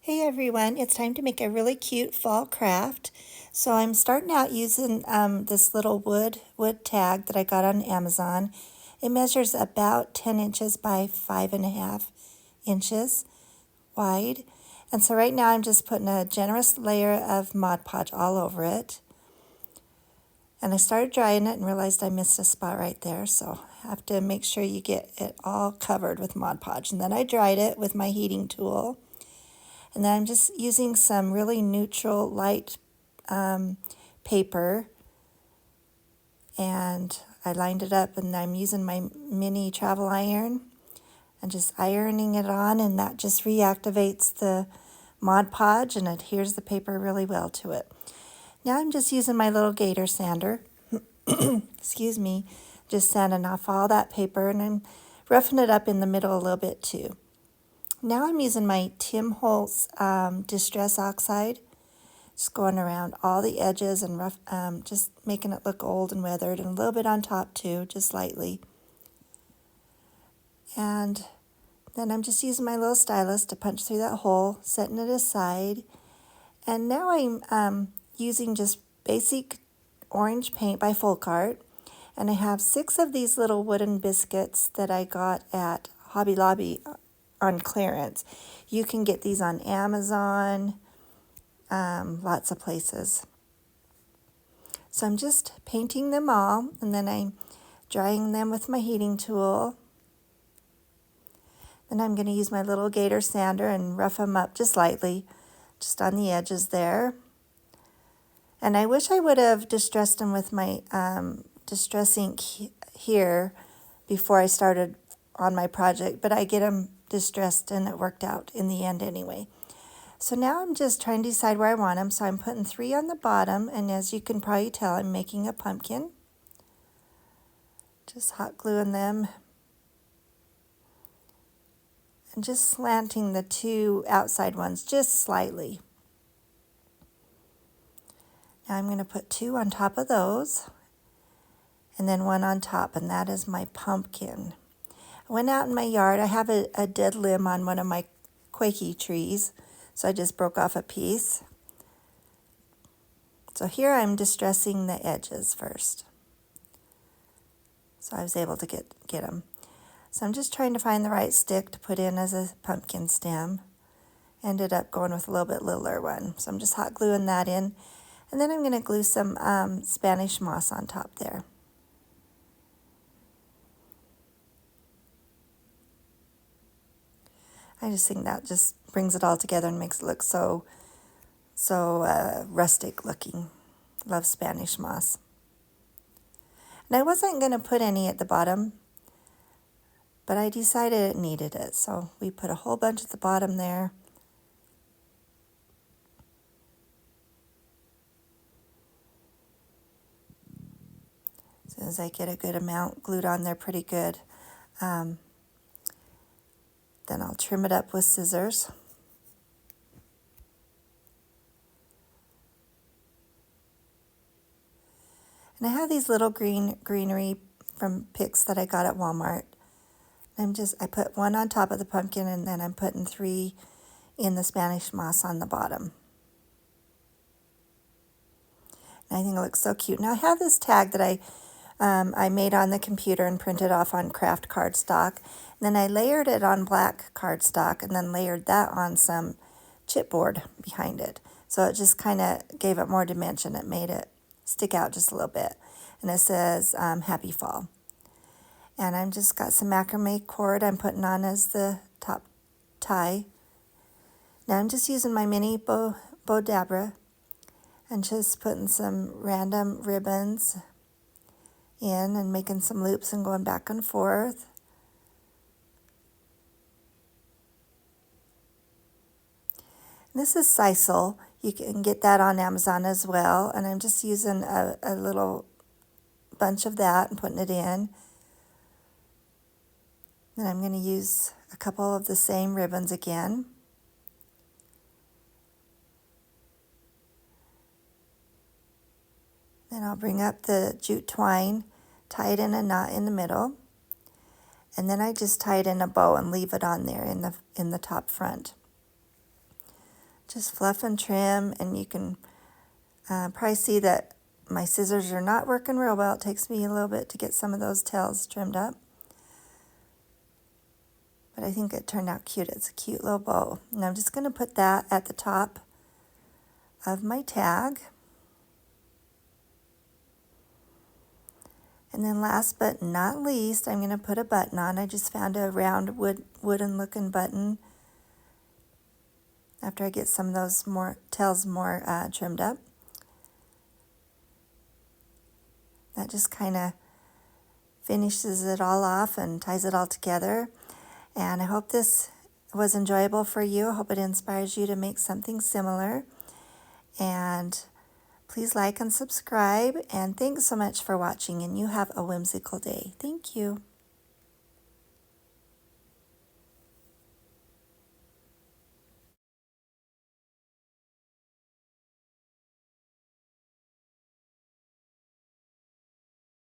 Hey everyone, it's time to make a really cute fall craft. So I'm starting out using this little wood tag that I got on Amazon. It measures about 10 inches by 5.5 inches wide. And so right now I'm just putting a generous layer of Mod Podge all over it. And I started drying it and realized I missed a spot right there. So I have to make sure you get it all covered with Mod Podge. And then I dried it with my heating tool. And then I'm just using some really neutral light paper, and I lined it up, and I'm using my mini travel iron and just ironing it on, and that just reactivates the Mod Podge and adheres the paper really well to it. Now I'm just using my little gator sander, excuse me, just sanding off all that paper, and I'm roughing it up in the middle a little bit too. Now I'm using my Tim Holtz Distress Oxide, just going around all the edges and rough, just making it look old and weathered, and a little bit on top too, just lightly. And then I'm just using my little stylus to punch through that hole, setting it aside. And now I'm using just basic orange paint by Folkart, and I have 6 of these little wooden biscuits that I got at Hobby Lobby on clearance. You can get these on Amazon, lots of places. So I'm just painting them all, and then I'm drying them with my heating tool. Then I'm going to use my little gator sander and rough them up just lightly, just on the edges there. And I wish I would have distressed them with my Distress ink here before I started on my project, but I get them distressed and it worked out in the end anyway. So now I'm just trying to decide where I want them. So I'm putting 3 on the bottom, and as you can probably tell, I'm making a pumpkin. Just hot gluing them and just slanting the 2 outside ones just slightly. Now I'm going to put 2 on top of those, and then 1 on top, and that is my pumpkin. I went out in my yard. I have a dead limb on one of my quakey trees, so I just broke off a piece. So here I'm distressing the edges first. So I was able to get them. So I'm just trying to find the right stick to put in as a pumpkin stem. Ended up going with a little bit littler one. So I'm just hot gluing that in. And then I'm going to glue some Spanish moss on top there. I just think that just brings it all together and makes it look so rustic looking. Love Spanish moss. And I wasn't going to put any at the bottom, but I decided it needed it. So we put a whole bunch at the bottom there. As soon as I get a good amount glued on there pretty good, then I'll trim it up with scissors. And I have these little greenery from picks that I got at Walmart. I put 1 on top of the pumpkin, and then I'm putting 3 in the Spanish moss on the bottom. And I think it looks so cute. Now I have this tag that I made on the computer and printed off on craft cardstock. And then I layered it on black cardstock and then layered that on some chipboard behind it. So it just kind of gave it more dimension. It made it stick out just a little bit. And it says Happy Fall. And I'm just got some macrame cord I'm putting on as the top tie. Now I'm just using my mini Bow Dabra and just putting some random ribbons in and making some loops and going back and forth. And this is sisal. You can get that on Amazon as well. And I'm just using a little bunch of that and putting it in. Then I'm going to use a couple of the same ribbons again. Then I'll bring up the jute twine, tie it in a knot in the middle, and then I just tie it in a bow and leave it on there in the top front. just fluff and trim, and you can probably see that my scissors are not working real well. It takes me a little bit to get some of those tails trimmed up. But I think it turned out cute. It's a cute little bow. And I'm just going to put that at the top of my tag. And then last but not least, I'm going to put a button on. I just found a round wooden looking button after I get some of those tails more trimmed up. That just kind of finishes it all off and ties it all together. And I hope this was enjoyable for you. I hope it inspires you to make something similar. And please like and subscribe. And thanks so much for watching. And you have a whimsical day. Thank you.